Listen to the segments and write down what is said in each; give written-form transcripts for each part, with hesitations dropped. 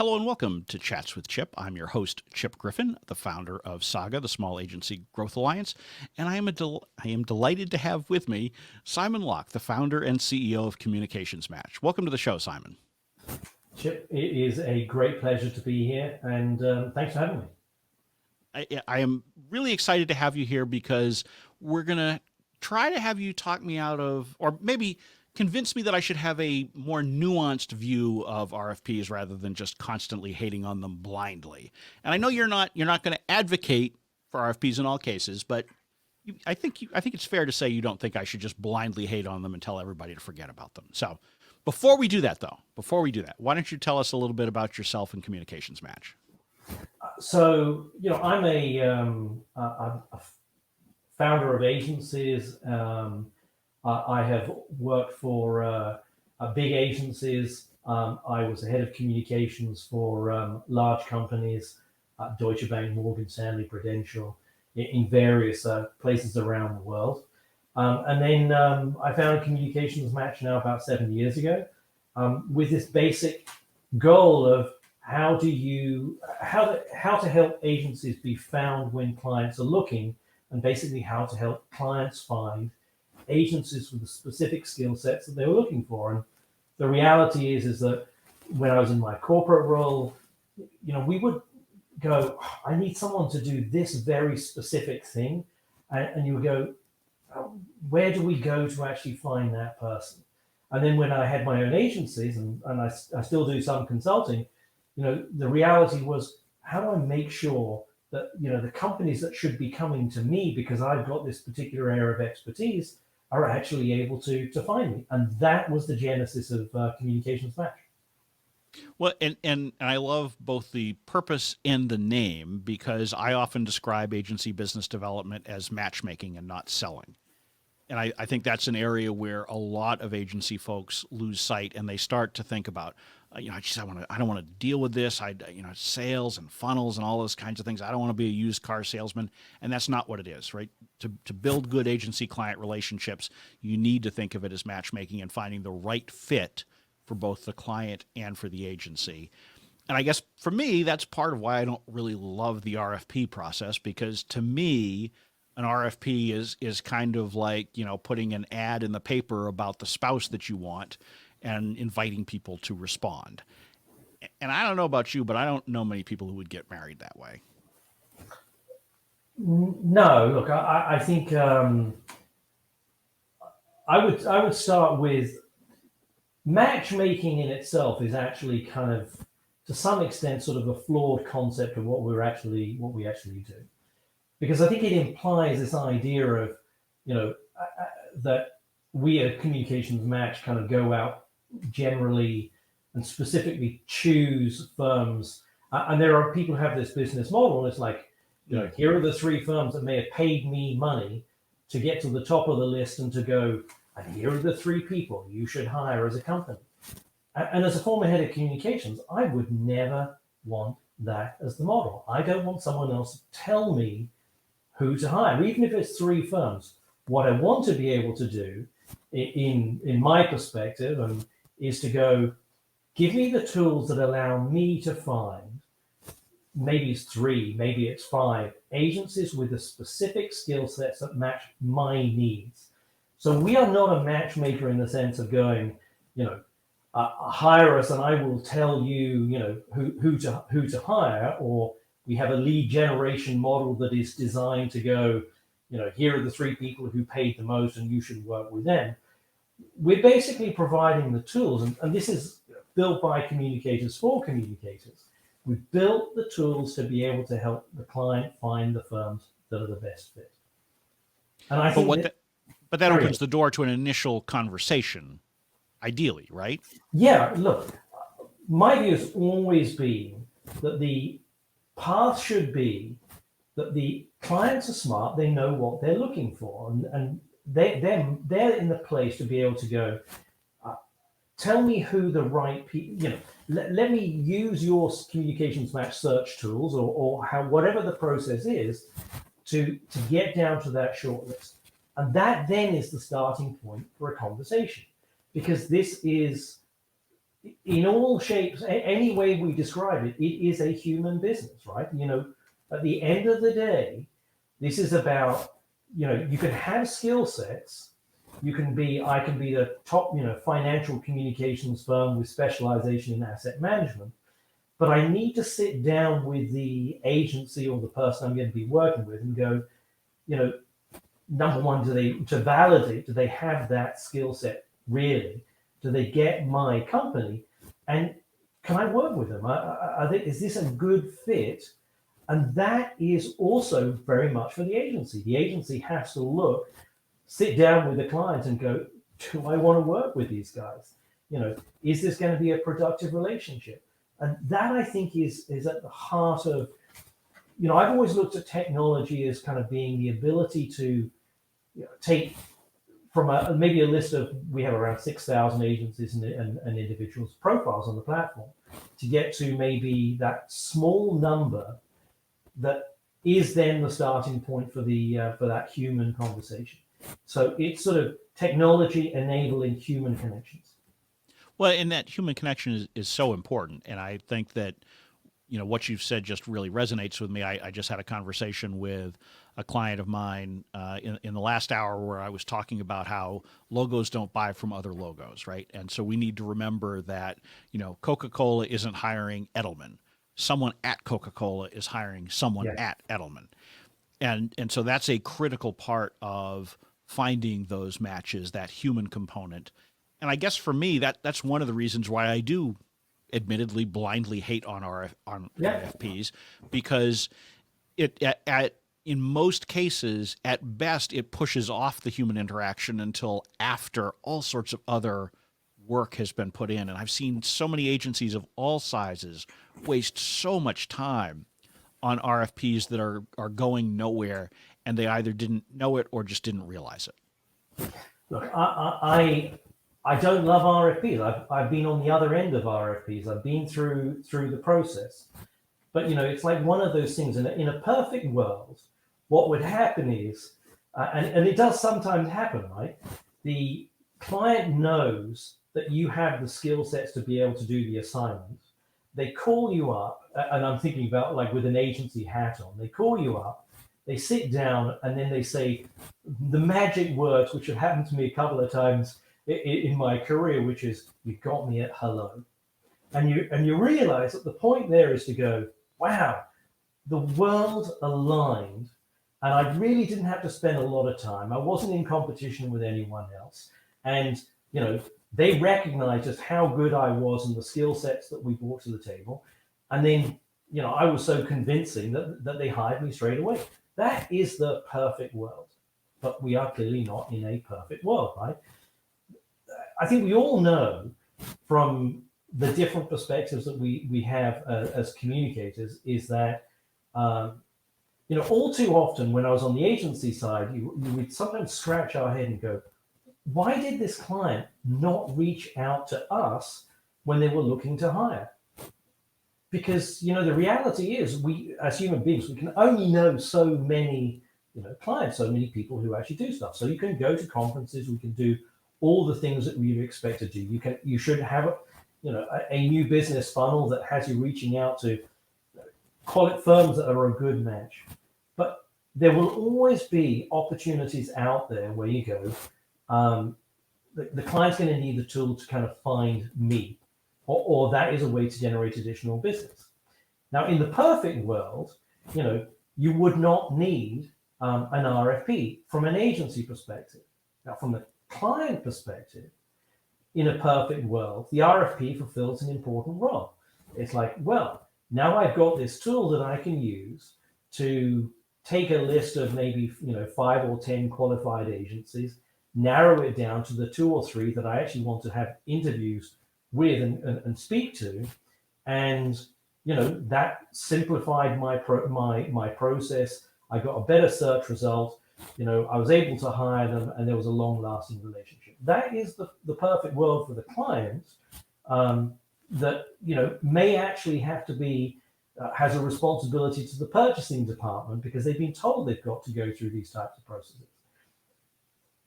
Hello and welcome to Chats with Chip. I'm your host, Chip Griffin, the founder of Saga, the Small Agency Growth Alliance, and I am delighted to have with me Simon Locke, the founder and CEO of CommunicationsMatch. Welcome to the show, Simon. Chip, it is a great pleasure to be here, and thanks for having me. I am really excited to have you here because we're going to try to have you talk me out of, or maybe convince me that I should have a more nuanced view of RFPs rather than just constantly hating on them blindly. And I know you're not going to advocate for RFPs in all cases, but I think it's fair to say you don't think I should just blindly hate on them and tell everybody to forget about them. So before we do that, why don't you tell us a little bit about yourself and CommunicationsMatch? So, I'm a founder of agencies. I have worked for big agencies. I was the head of communications for large companies, Deutsche Bank, Morgan Stanley, Prudential, in various places around the world. And then I founded CommunicationsMatch now about 7 years ago, with this basic goal of how to help agencies be found when clients are looking, and basically how to help clients find agencies with the specific skill sets that they were looking for. And the reality is that when I was in my corporate role, we would go, I need someone to do this very specific thing. And you would go, where do we go to actually find that person? And then when I had my own agencies, and I still do some consulting, the reality was, how do I make sure that, the companies that should be coming to me because I've got this particular area of expertise are actually able to find me? And that was the genesis of CommunicationsMatch. Well, and I love both the purpose and the name because I often describe agency business development as matchmaking and not selling. And I think that's an area where a lot of agency folks lose sight and they start to think about, I don't want to deal with this. Sales and funnels and all those kinds of things. I don't want to be a used car salesman. And that's not what it is, right? To build good agency client relationships, you need to think of it as matchmaking and finding the right fit for both the client and for the agency. And I guess for me, that's part of why I don't really love the RFP process, because to me, an RFP is kind of like, putting an ad in the paper about the spouse that you want and inviting people to respond. And I don't know about you, but I don't know many people who would get married that way. No, look, I think I would start with matchmaking in itself is actually kind of, to some extent, sort of a flawed concept of what we actually do, because I think it implies this idea of, that we at CommunicationsMatch kind of go out generally and specifically choose firms. And there are people who have this business model, and it's like, here are the three firms that may have paid me money to get to the top of the list and to go, and here are the three people you should hire as a company. And as a former head of communications, I would never want that as the model. I don't want someone else to tell me who to hire, even if it's three firms. What I want to be able to do, in my perspective, is to go, give me the tools that allow me to find, maybe it's three, maybe it's five agencies with the specific skill sets that match my needs. So we are not a matchmaker in the sense of going, hire us and I will tell you, who to hire, or we have a lead generation model that is designed to go, here are the three people who paid the most and you should work with them. We're basically providing the tools, and this is built by communicators for communicators. We built the tools to be able to help the client find the firms that are the best fit. And I think but that opens the door to an initial conversation, ideally, right? Yeah, look, my view has always been that the path should be that the clients are smart, they know what they're looking for, and they're in the place to be able to go, tell me who the right people, let me use your CommunicationsMatch search tools or whatever the process is to get down to that shortlist. And that then is the starting point for a conversation, because this is in all shapes, any way we describe it, it is a human business, right? At the end of the day, this is about, you can have skill sets. I can be the top, financial communications firm with specialization in asset management, but I need to sit down with the agency or the person I'm going to be working with and go, number one, to validate, do they have that skill set really? Do they get my company? And can I work with them? Is this a good fit? And that is also very much for the agency. The agency has to sit down with the client and go, do I want to work with these guys? Is this going to be a productive relationship? And that, I think, is at the heart of, I've always looked at technology as kind of being the ability to take from maybe a list of, we have around 6,000 agencies and individuals profiles on the platform, to get to maybe that small number that is then the starting point for that human conversation. So it's sort of technology enabling human connections. Well, and that human connection is so important. And I think that, what you've said just really resonates with me. I just had a conversation with a client of mine in the last hour where I was talking about how logos don't buy from other logos, right? And so we need to remember that, Coca-Cola isn't hiring Edelman. Someone at Coca-Cola is hiring someone at Edelman. And so that's a critical part of finding those matches, that human component. And I guess for me, that's one of the reasons why I do admittedly blindly hate on RFPs, because in most cases, at best, it pushes off the human interaction until after all sorts of other work has been put in. And I've seen so many agencies of all sizes waste so much time on RFPs that are going nowhere, and they either didn't know it or just didn't realize it. Look, I don't love RFPs. I've been on the other end of RFPs. I've been through the process. But it's like one of those things. In a perfect world, what would happen is, and it does sometimes happen, right? The client knows that you have the skill sets to be able to do the assignment. They call you up, and I'm thinking about like with an agency hat on. They call you up, they sit down, and then they say the magic words, which have happened to me a couple of times in my career, which is, "You got me at hello," and you realize that the point there is to go, wow, the world aligned, and I really didn't have to spend a lot of time. I wasn't in competition with anyone else, and they recognized just how good I was and the skill sets that we brought to the table, and then I was so convincing that they hired me straight away. That is the perfect world, but we are clearly not in a perfect world, right? I think we all know from the different perspectives that we have as communicators is that, all too often when I was on the agency side, you would sometimes scratch our head and go, why did this client not reach out to us when they were looking to hire? Because, the reality is we, as human beings, we can only know so many, clients, so many people who actually do stuff. So you can go to conferences, we can do all the things that we expect to do. You should have a new business funnel that has you reaching out to, call it firms that are a good match. But there will always be opportunities out there where you go, the client's going to need the tool to kind of find me, or that is a way to generate additional business. Now, in the perfect world, you would not need an RFP from an agency perspective. Now, from the client perspective, in a perfect world, the RFP fulfills an important role. It's like, well, now I've got this tool that I can use to take a list of maybe 5 or 10 qualified agencies, narrow it down to the 2 or 3 that I actually want to have interviews with and speak to, and that simplified my process. I got a better search result. I was able to hire them, and there was a long-lasting relationship. That is the perfect world for the client. That may actually have to be has a responsibility to the purchasing department because they've been told they've got to go through these types of processes.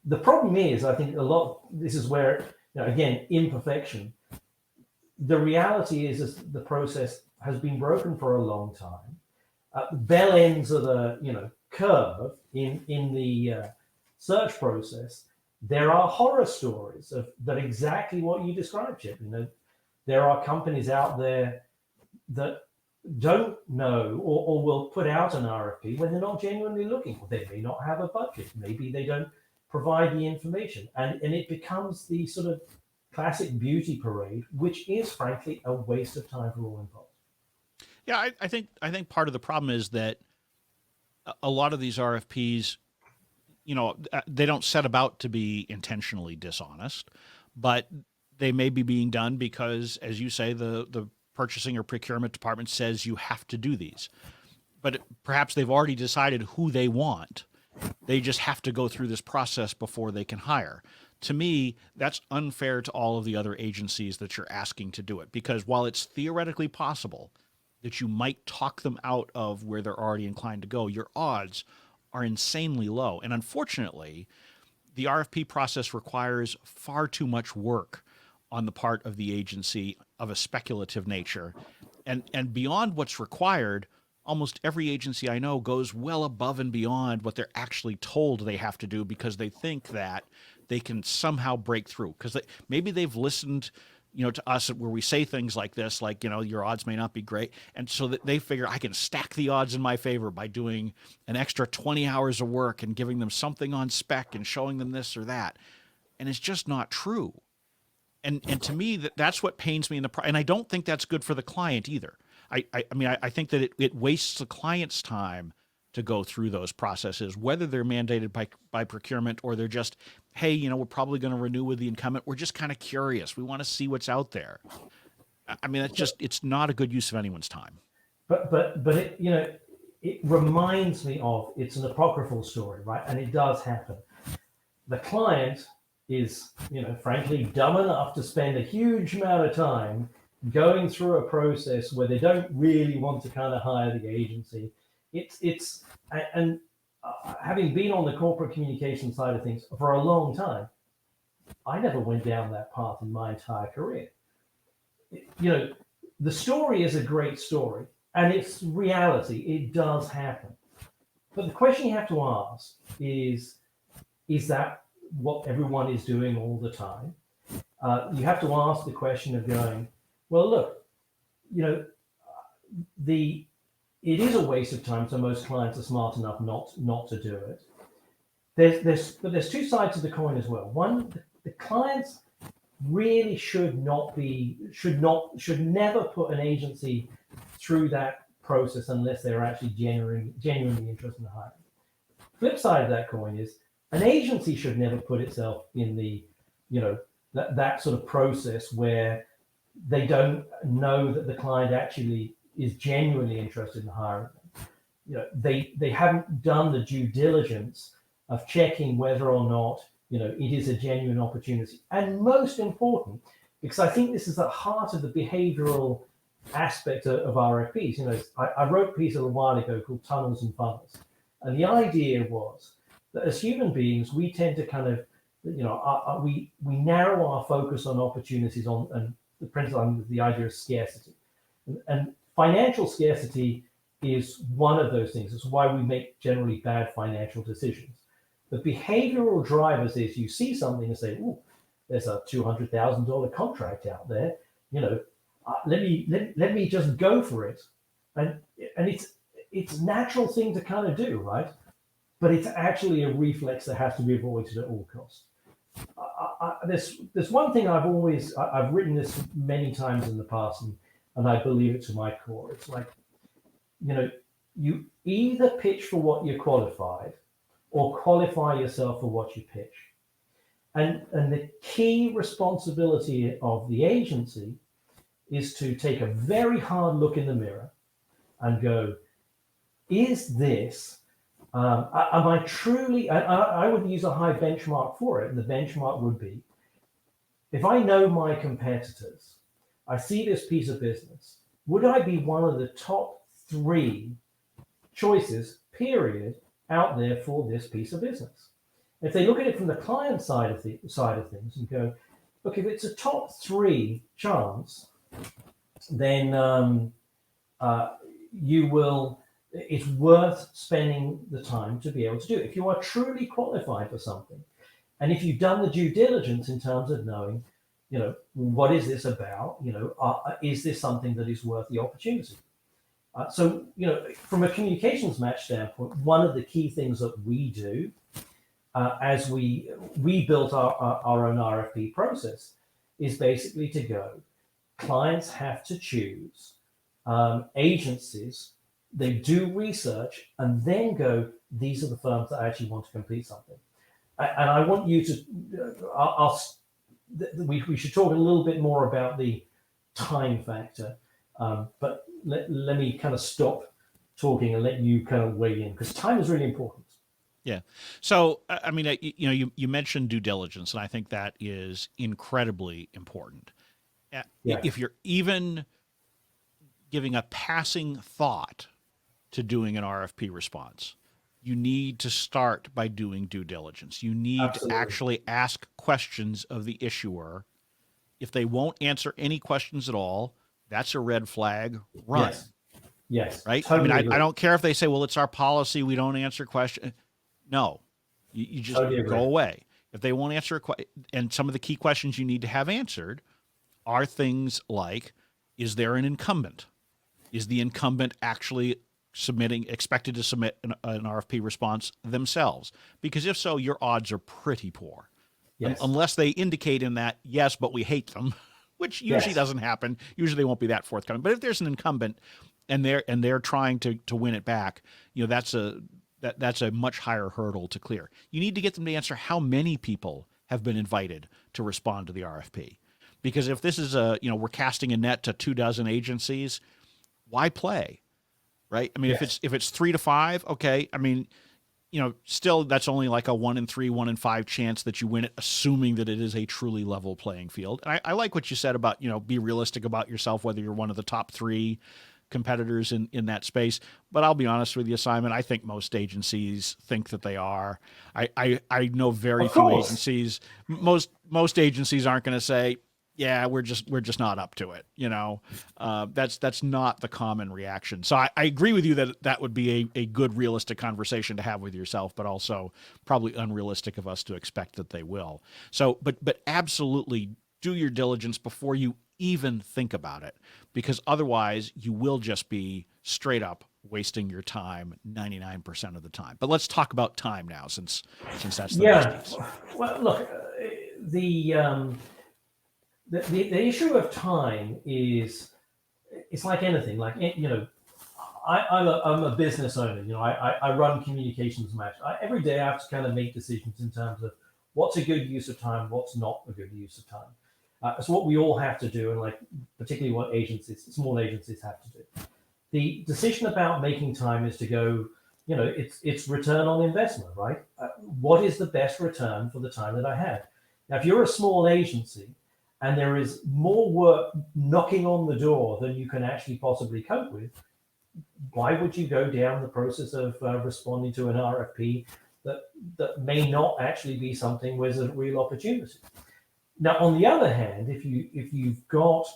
The problem is, I think this is where again, imperfection. the reality is the process has been broken for a long time. Bell ends of the curve in the search process. There are horror stories of that exactly what you described, Chip. There are companies out there that don't know or will put out an RFP when they're not genuinely looking. They may not have a budget. Maybe they don't provide the information, and it becomes the sort of classic beauty parade, which is frankly a waste of time for all involved. Yeah, I think part of the problem is that a lot of these RFPs, they don't set about to be intentionally dishonest, but they may be being done because, as you say, the purchasing or procurement department says you have to do these. But perhaps they've already decided who they want. They just have to go through this process before they can hire. To me, that's unfair to all of the other agencies that you're asking to do it, because while it's theoretically possible that you might talk them out of where they're already inclined to go, your odds are insanely low. And unfortunately, the RFP process requires far too much work on the part of the agency of a speculative nature. And beyond what's required, almost every agency I know goes well above and beyond what they're actually told they have to do because they think that they can somehow break through. Because maybe they've listened to us where we say things like this, like, your odds may not be great. And so that they figure I can stack the odds in my favor by doing an extra 20 hours of work and giving them something on spec and showing them this or that. And it's just not true. And to me, that's what pains me and I don't think that's good for the client either. I think that it wastes the client's time to go through those processes, whether they're mandated by procurement or they're just, hey, we're probably going to renew with the incumbent. We're just kind of curious. We want to see what's out there. It's not a good use of anyone's time. But it reminds me of, it's an apocryphal story, right? And it does happen. The client is, frankly, dumb enough to spend a huge amount of time going through a process where they don't really want to kind of hire the agency. Having been on the corporate communication side of things for a long time, I never went down that path in my entire career. The story is a great story and it's reality. It does happen. But the question you have to ask is that what everyone is doing all the time? You have to ask the question of going, well, look, it is a waste of time, so most clients are smart enough not to do it. But there's two sides of the coin as well. One, the clients really should never put an agency through that process unless they're actually genuinely interested in hiring. Flip side of that coin is an agency should never put itself in the that sort of process where they don't know that the client actually is genuinely interested in hiring them. They haven't done the due diligence of checking whether or not it is a genuine opportunity. And most important, because I think this is at the heart of the behavioral aspect of RFPs. I wrote a piece a little while ago called Tunnels and Funnels, and the idea was that as human beings, we tend to kind of we narrow our focus on opportunities and the principle, the idea of scarcity, and financial scarcity is one of those things. It's why we make generally bad financial decisions. The behavioral drivers is you see something and say, "Oh, there's a $200,000 contract out there. Let me just go for it," and it's a natural thing to kind of do, right? But it's actually a reflex that has to be avoided at all costs. There's one thing I've written this many times in the past, and I believe it to my core. It's like, you either pitch for what you're qualified or qualify yourself for what you pitch. And the key responsibility of the agency is to take a very hard look in the mirror and go, is this, am I truly, I would use a high benchmark for it. And the benchmark would be, if I know my competitors, I see this piece of business, would I be one of the top 3 choices, period, out there for this piece of business? If they look at it from the client side of things and go, look, if it's a top 3 chance, then you will. It's worth spending the time to be able to do it. If you are truly qualified for something, and if you've done the due diligence in terms of knowing, what is this about? Is this something that is worth the opportunity? So, from a communications match standpoint, one of the key things that we do as we built our own RFP process is basically to go, clients have to choose agencies, they do research, and then go, these are the firms that actually want to complete something. And I want you to, we should talk a little bit more about the time factor, but let me kind of stop talking and let you kind of weigh in, because time is really important. Yeah. So, I mean, you mentioned due diligence, and I think that is incredibly important. Yeah. If you're even giving a passing thought to doing an RFP response, you need to start by doing due diligence. You need Absolutely. to actually ask questions of the issuer. If they won't answer any questions at all, that's a red flag. Run. Yes. Right? Totally I mean, agree. I don't care if they say, well, it's our policy, we don't answer questions. No, you just Totally agree. go away. If they won't answer a question, and some of the key questions you need to have answered are things like, is there an incumbent? Is the incumbent actually expected to submit an RFP response themselves? Because if so, your odds are pretty poor. Yes. Unless they indicate in that, yes, but we hate them, which usually Yes. doesn't happen. Usually they won't be that forthcoming. But if there's an incumbent and they're trying to win it back, that's a much higher hurdle to clear. You need to get them to answer how many people have been invited to respond to the RFP. Because if this is we're casting a net to 24 agencies, why play? Right? I mean, Yes. if it's 3 to 5, okay. I mean, still that's only like a 1 in 3, 1 in 5 chance that you win it, assuming that it is a truly level playing field. And I like what you said about, be realistic about yourself, whether you're one of the top 3 competitors in that space. But I'll be honest with you, Simon, I think most agencies think that they are. I know very few agencies. Most agencies aren't going to say, yeah, we're just not up to it. That's not the common reaction. So I agree with you that would be a good realistic conversation to have with yourself, but also probably unrealistic of us to expect that they will. So, but absolutely do your diligence before you even think about it, because otherwise you will just be straight up wasting your time 99% of the time. But let's talk about time now, since that's the next piece. Well, look, the issue of time is, it's like anything. Like, I'm a business owner. I run CommunicationsMatch. Every day I have to kind of make decisions in terms of what's a good use of time, what's not a good use of time. It's what we all have to do, and like particularly what small agencies have to do. The decision about making time is to go, it's return on investment, right? What is the best return for the time that I have? Now, if you're a small agency and there is more work knocking on the door than you can actually possibly cope with, why would you go down the process of responding to an RFP that may not actually be something where there's a real opportunity? Now, on the other hand, if you've got,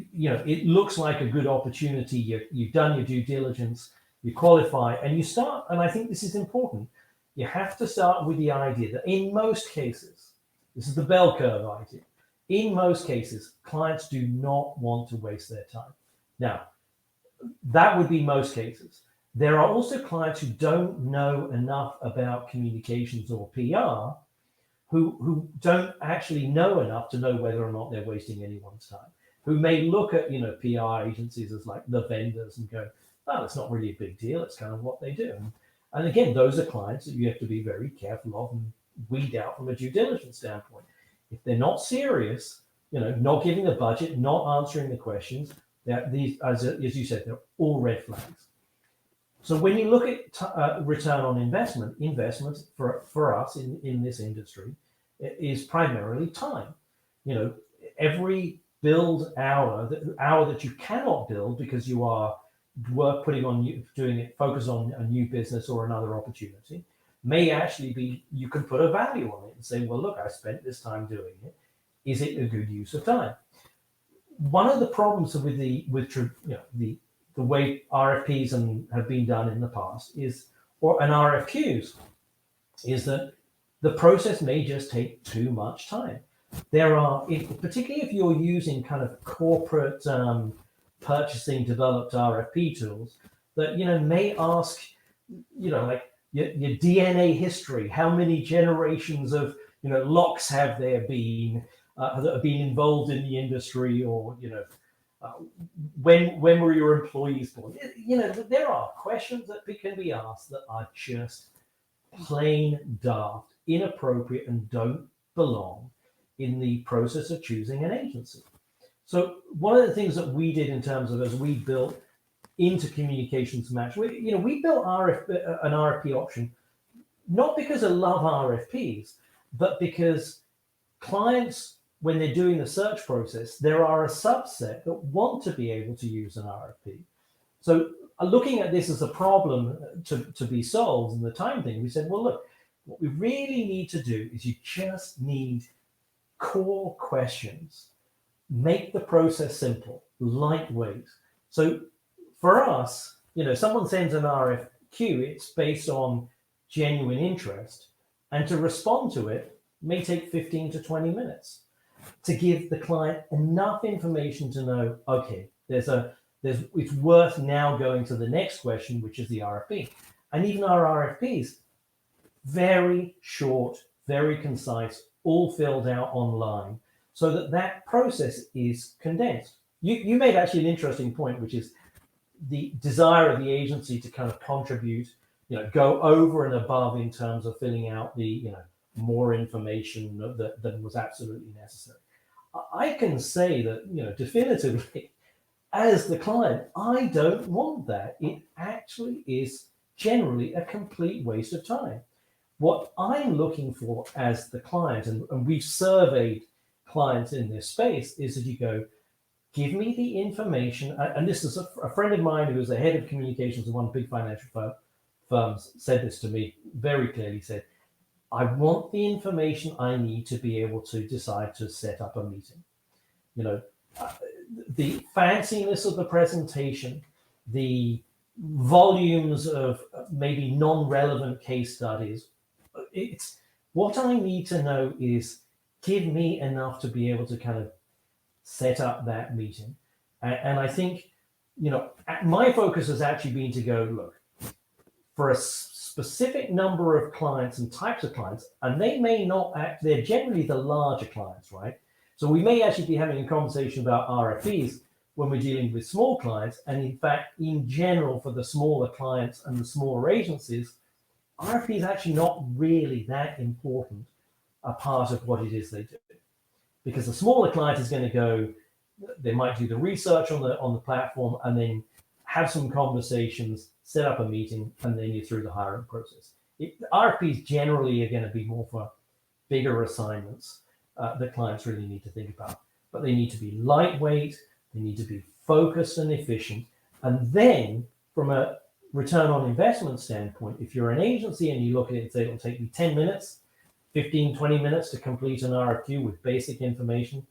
it looks like a good opportunity, you've done your due diligence, you qualify, and you start, and I think this is important, you have to start with the idea that in most cases, this is the bell curve idea, in most cases, clients do not want to waste their time. Now, that would be most cases. There are also clients who don't know enough about communications or PR, who don't actually know enough to know whether or not they're wasting anyone's time, who may look at PR agencies as like the vendors and go, oh, it's not really a big deal, it's kind of what they do. And again, those are clients that you have to be very careful of and weed out from a due diligence standpoint. If they're not serious, not giving the budget, not answering the questions, these, as you said, they're all red flags. So when you look at return on investment for us in this industry is primarily time. Every build hour that you cannot build because you are focus on a new business or another opportunity, may actually be, you can put a value on it and say, well, look, I spent this time doing it. is it a good use of time? One of the problems with the way RFPs have been done in the past is, or an RFQs, is that the process may just take too much time. There are, particularly if you're using kind of corporate purchasing developed RFP tools, that may ask, like your DNA history, how many generations of locks have there been that have been involved in the industry, or when were your employees born? There are questions that can be asked that are just plain daft, inappropriate, and don't belong in the process of choosing an agency. So one of the things that we did in terms of as we built into CommunicationsMatch, we built an RFP option not because I love RFPs, but because clients, when they're doing the search process, there are a subset that want to be able to use an RFP. So looking at this as a problem to be solved and the time thing, we said, well, look, what we really need to do is you just need core questions. Make the process simple, lightweight. So for us, someone sends an RFQ, it's based on genuine interest, and to respond to it may take 15 to 20 minutes to give the client enough information to know, okay, it's worth now going to the next question, which is the RFP. And even our RFPs, very short, very concise, all filled out online, so that process is condensed. You made actually an interesting point, which is the desire of the agency to kind of contribute, go over and above in terms of filling out the, more information than was absolutely necessary. I can say that, definitively, as the client, I don't want that. It actually is generally a complete waste of time. What I'm looking for as the client, and we've surveyed clients in this space, is that you go, give me the information. And this is a friend of mine who was the head of communications of one big financial firms said this to me very clearly, said, I want the information I need to be able to decide to set up a meeting. The fanciness of the presentation, the volumes of maybe non-relevant case studies, it's what I need to know is give me enough to be able to kind of set up that meeting. And I think, my focus has actually been to go, look, for a specific number of clients and types of clients, and they may not act, they're generally the larger clients, right? So we may actually be having a conversation about RFPs when we're dealing with small clients. And in fact, in general, for the smaller clients and the smaller agencies, RFP is actually not really that important a part of what it is they do. Because the smaller client is going to go, they might do the research on the platform and then have some conversations, set up a meeting, and then you're through the hiring process. RFPs generally are going to be more for bigger assignments that clients really need to think about. But they need to be lightweight, they need to be focused and efficient. And then from a return on investment standpoint, if you're an agency and you look at it and say, it'll take me 10 minutes, 15, 20 minutes to complete an RFQ with basic information,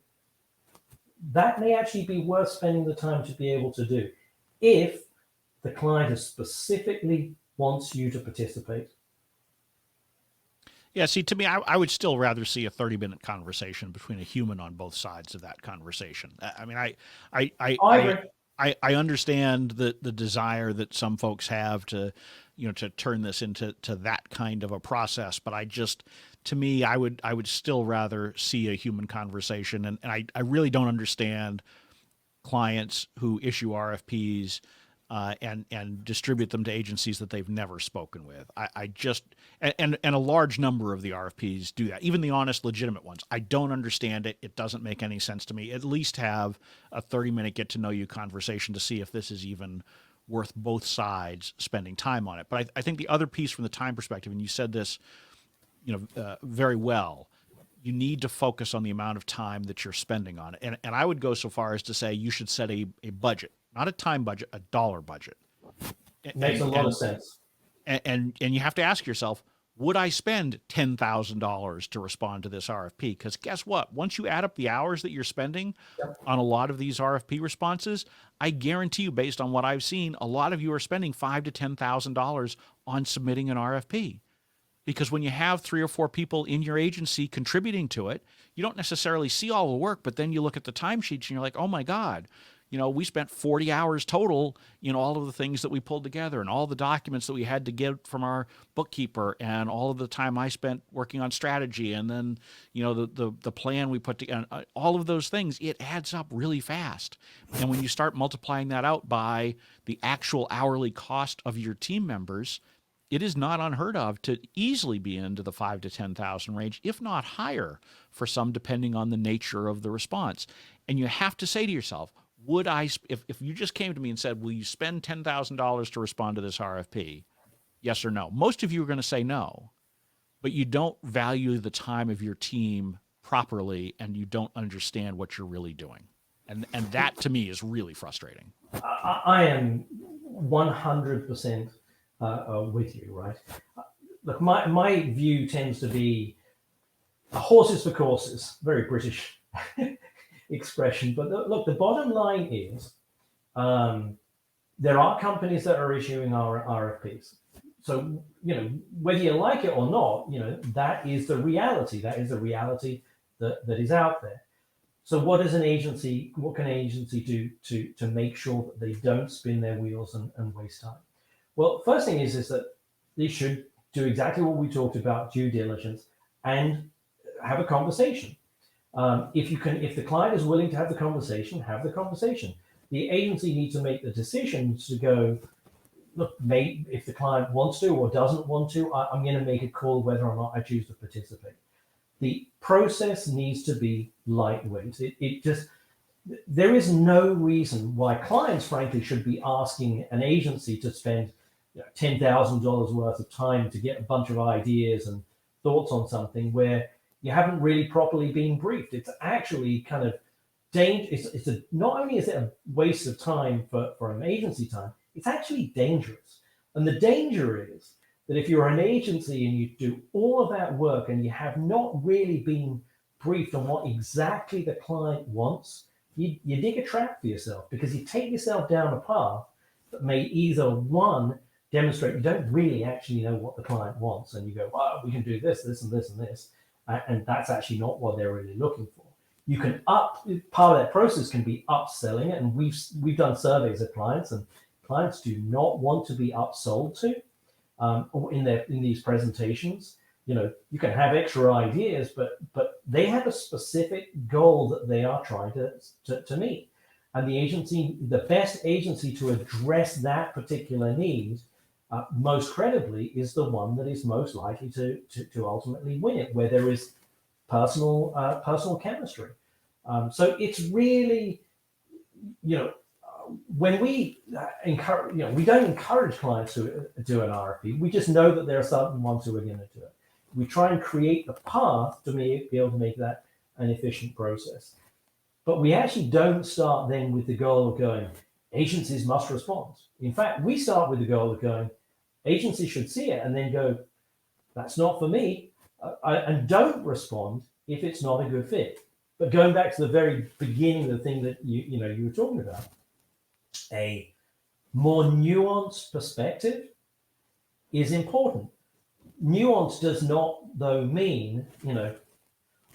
that may actually be worth spending the time to be able to do if the client specifically wants you to participate. Yeah, see, to me, I would still rather see a 30-minute conversation between a human on both sides of that conversation. I mean, I understand the desire that some folks have to, to turn this into that kind of a process, but to me, I would still rather see a human conversation, and I really don't understand clients who issue RFPs and distribute them to agencies that they've never spoken with. And a large number of the RFPs do that, even the honest, legitimate ones. I don't understand it. It doesn't make any sense to me. At least have a 30-minute get-to-know-you conversation to see if this is even worth both sides spending time on it. But I think the other piece from the time perspective, and you said this very well, you need to focus on the amount of time that you're spending on it. And I would go so far as to say you should set a budget, not a time budget, a dollar budget. Makes a lot of sense. And you have to ask yourself, Would I spend $10,000 to respond to this RFP? Because guess what? Once you add up the hours that you're spending Yep. on a lot of these RFP responses, I guarantee you, based on what I've seen, a lot of you are spending $5,000 to $10,000 on submitting an RFP. Because when you have 3 or 4 people in your agency contributing to it, you don't necessarily see all the work, but then you look at the timesheets and you're like, oh my God, we spent 40 hours total in all of the things that we pulled together and all the documents that we had to get from our bookkeeper and all of the time I spent working on strategy and then, the plan we put together, all of those things, it adds up really fast. And when you start multiplying that out by the actual hourly cost of your team members, it is not unheard of to easily be into the 5,000 to 10,000 range, if not higher, for some, depending on the nature of the response. And you have to say to yourself, would I, if you just came to me and said, will you spend $10,000 to respond to this RFP? Yes or no? Most of you are going to say no, but you don't value the time of your team properly and you don't understand what you're really doing. And that to me is really frustrating. I am 100% with you, right? Look, my view tends to be horses for courses, very British expression. But look, the bottom line is there are companies that are issuing RFPs. So, whether you like it or not, that is the reality. That is the reality that is out there. So what can an agency do to make sure that they don't spin their wheels and waste time? Well, first thing is that they should do exactly what we talked about, due diligence, and have a conversation. If the client is willing to have the conversation, have the conversation. The agency needs to make the decisions to go, look, if the client wants to or doesn't want to, I'm going to make a call whether or not I choose to participate. The process needs to be lightweight. There is no reason why clients, frankly, should be asking an agency to spend $10,000 worth of time to get a bunch of ideas and thoughts on something where you haven't really properly been briefed. It's actually kind of dangerous. Not only is it a waste of time for an agency time, it's actually dangerous. And the danger is that if you're an agency and you do all of that work and you have not really been briefed on what exactly the client wants, you dig a trap for yourself, because you take yourself down a path that may either, one, demonstrate you don't really actually know what the client wants, and you go, well, we can do this, this, and this, and this, and that's actually not what they're really looking for. You can part of that process can be upselling it, and we've done surveys of clients, and clients do not want to be upsold to in these presentations. You can have extra ideas, but they have a specific goal that they are trying to meet, and the best agency to address that particular need most credibly is the one that is most likely to ultimately win it, where there is personal chemistry. So it's really, when we encourage, we don't encourage clients to do an RFP. We just know that there are certain ones who are going to do it. We try and create the path to be able to make that an efficient process. But we actually don't start then with the goal of going, agencies must respond. In fact, we start with the goal of going, agencies should see it and then go, that's not for me, and don't respond if it's not a good fit. But going back to the very beginning, the thing that you were talking about, a more nuanced perspective is important. Nuance does not, though, mean,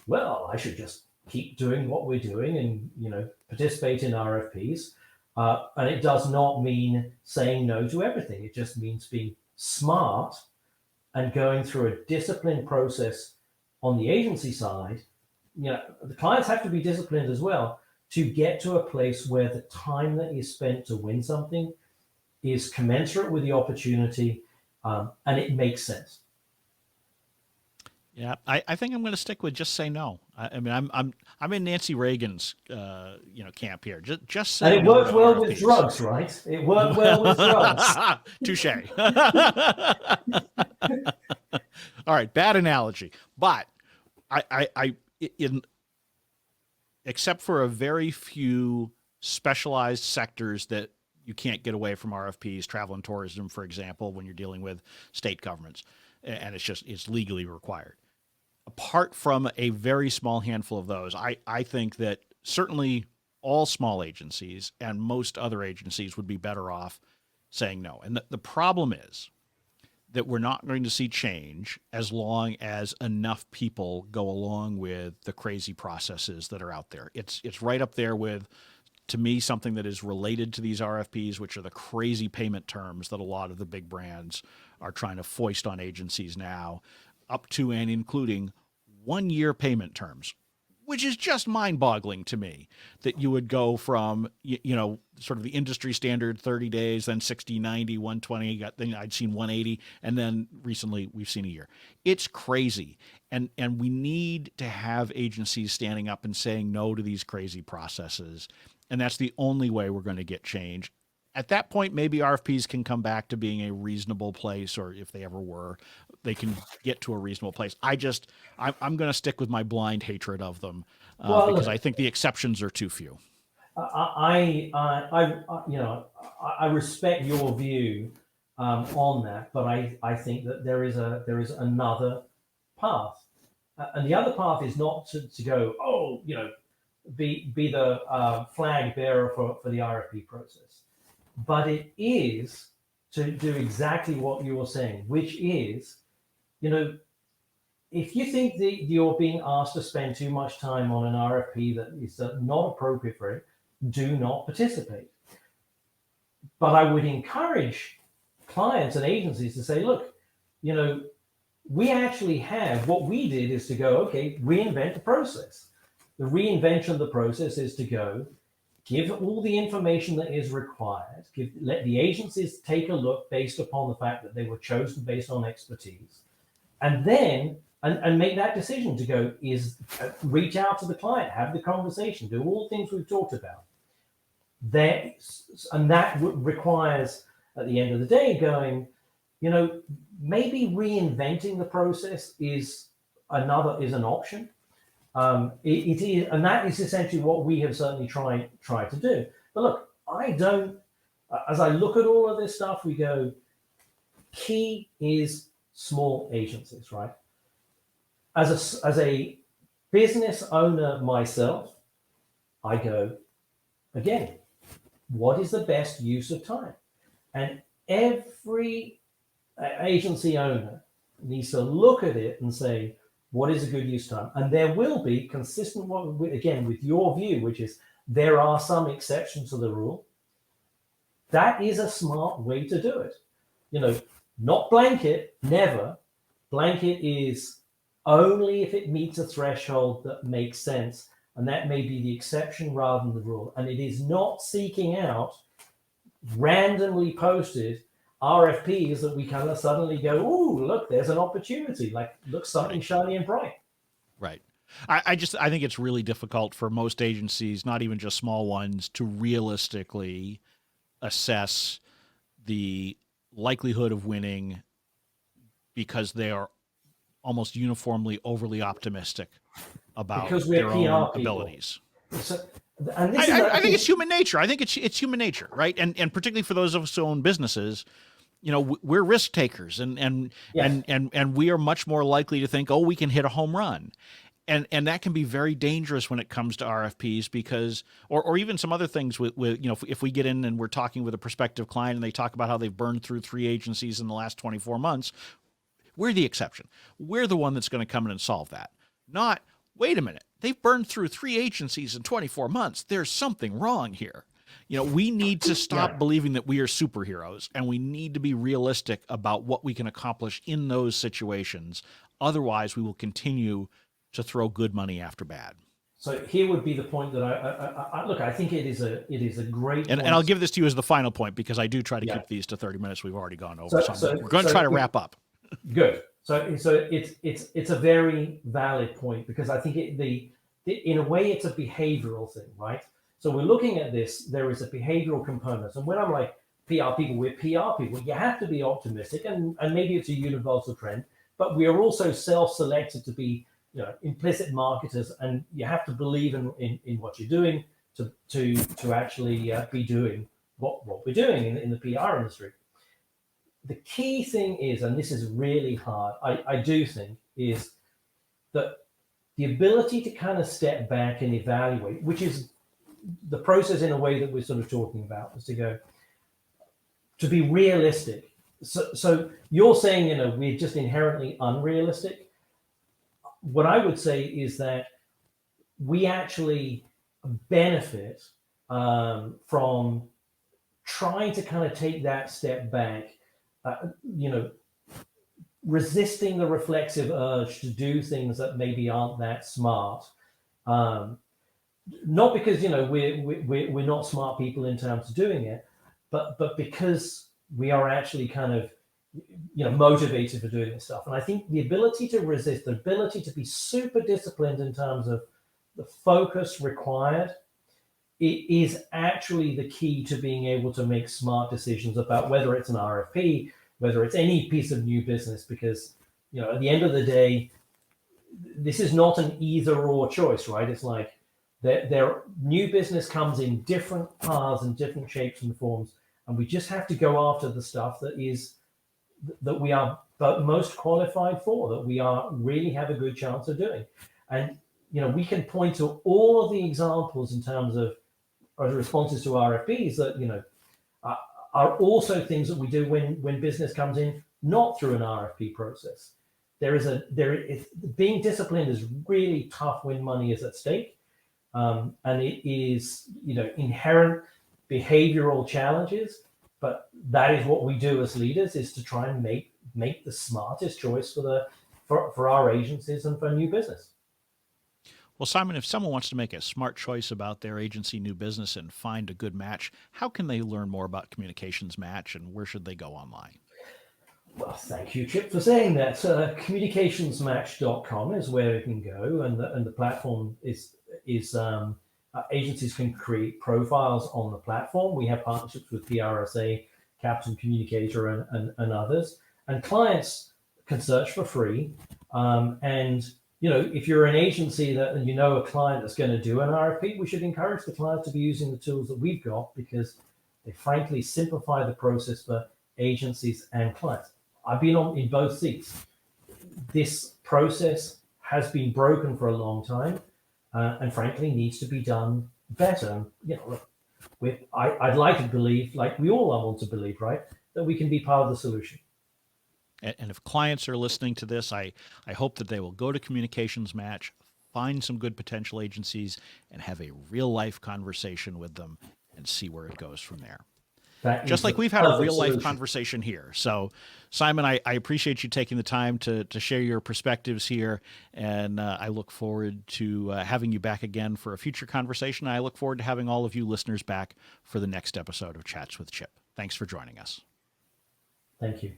well, I should just keep doing what we're doing and, participate in RFPs. And it does not mean saying no to everything. It just means being smart and going through a disciplined process on the agency side. The clients have to be disciplined as well to get to a place where the time that is spent to win something is commensurate with the opportunity, and it makes sense. Yeah, I think I'm going to stick with just say no. I mean, I'm in Nancy Reagan's camp here. Just say no. And it worked well with drugs, right? It worked well with drugs. Touche. All right, bad analogy, but except for a very few specialized sectors that you can't get away from RFPs, travel and tourism, for example, when you're dealing with state governments. and it's legally required. Apart from a very small handful of those, I think that certainly all small agencies and most other agencies would be better off saying no. And the problem is that we're not going to see change as long as enough people go along with the crazy processes that are out there. It's right up there with, to me, something that is related to these RFPs, which are the crazy payment terms that a lot of the big brands are trying to foist on agencies now, up to and including 1 year payment terms, which is just mind-boggling to me, that you would go from, sort of the industry standard 30 days, then 60, 90, 120, then I'd seen 180, and then recently we've seen a year. It's crazy. And we need to have agencies standing up and saying no to these crazy processes. And that's the only way we're going to get change. At that point, maybe RFPs can come back to being a reasonable place, or if they ever were, they can get to a reasonable place. I'm going to stick with my blind hatred of them because I think the exceptions are too few. I respect your view on that, but I think that there is another path, and the other path is not to go, be the flag bearer for the RFP process, but it is to do exactly what you were saying, which is, if you think that you're being asked to spend too much time on an RFP that is not appropriate for it, do not participate. But I would encourage clients and agencies to say, look, we actually have, what we did is to go, okay, reinvent the process. The reinvention of the process is to go, give all the information that is required, let the agencies take a look based upon the fact that they were chosen based on expertise, and then and make that decision to go reach out to the client, have the conversation, do all the things we've talked about. And that requires, at the end of the day, going, maybe reinventing the process is an option. It is, and that is essentially what we have certainly tried to do. But look, as I look at all of this stuff, we go, key is small agencies, right? As a business owner myself, I go, again, what is the best use of time? And every agency owner needs to look at it and say, what is a good use of time? And there will be, consistent with your view, which is there are some exceptions to the rule. That is a smart way to do it. Not blanket, never. Blanket is only if it meets a threshold that makes sense. And that may be the exception rather than the rule. And it is not seeking out randomly posted RFPs that we kind of suddenly go, oh, look, there's an opportunity. Like, look, something shiny and bright. Right. I think it's really difficult for most agencies, not even just small ones, to realistically assess the likelihood of winning because they are almost uniformly overly optimistic about their own abilities. I think it's human nature. I think it's human nature, right? And particularly for those of us who own businesses, we're risk takers, and we are much more likely to think, oh, we can hit a home run. And that can be very dangerous when it comes to RFPs because, or even some other things with if we get in and we're talking with a prospective client and they talk about how they've burned through 3 agencies in the last 24 months, we're the exception. We're the one that's going to come in and solve that. Not, wait a minute, they've burned through 3 agencies in 24 months. There's something wrong here. We need to stop believing that we are superheroes, and we need to be realistic about what we can accomplish in those situations. Otherwise, we will continue to throw good money after bad. So here would be the point that I think it is a great and I'll give this to you as the final point because I do try to keep these to 30 minutes. We've already gone over. So we're going to try to wrap up. Good. So it's a very valid point because I think in a way it's a behavioral thing, right? So we're looking at this. There is a behavioral component, and when I'm like PR people, we're PR people. You have to be optimistic, and maybe it's a universal trend, but we are also self-selected to be implicit marketers, and you have to believe in what you're doing to actually be doing what we're doing in the PR industry. the key thing is, and this is really hard, I do think, is that the ability to kind of step back and evaluate, which is the process in a way that we're sort of talking about, is to go, to be realistic. So you're saying, we're just inherently unrealistic. What I would say is that we actually benefit from trying to kind of take that step back, resisting the reflexive urge to do things that maybe aren't that smart. Not because we're not smart people in terms of doing it, but because we are actually kind of motivated for doing this stuff. And I think the ability to resist, the ability to be super disciplined in terms of the focus required, it is actually the key to being able to make smart decisions about whether it's an RFP, whether it's any piece of new business, because at the end of the day, this is not an either or choice, right? It's like their new business comes in different paths and different shapes and forms, and we just have to go after the stuff that we are most qualified for, that we really have a good chance of doing. And we can point to all of the examples in terms of the responses to RFPs that are also things that we do when business comes in not through an RFP process. Being disciplined is really tough when money is at stake, and it is inherent behavioral challenges. But that is what we do as leaders, is to try and make the smartest choice for our agencies and for new business. Well, Simon, if someone wants to make a smart choice about their agency new business and find a good match, how can they learn more about CommunicationsMatch, and where should they go online? Well, thank you, Chip, for saying that. CommunicationsMatch.com is where it can go, and the platform is agencies can create profiles on the platform. We have partnerships with PRSA, Captain Communicator, and others, and clients can search for free. And if you're an agency that a client that's going to do an RFP, we should encourage the client to be using the tools that we've got, because they frankly simplify the process for agencies and clients. I've been in both seats. This process has been broken for a long time, and frankly needs to be done better. I'd like to believe, like we all want to believe, right, that we can be part of the solution. And if clients are listening to this, I hope that they will go to CommunicationsMatch, find some good potential agencies, and have a real life conversation with them and see where it goes from there. Just like we've had a real life conversation here. So, Simon, I appreciate you taking the time to share your perspectives here. And I look forward to having you back again for a future conversation. I look forward to having all of you listeners back for the next episode of Chats with Chip. Thanks for joining us. Thank you.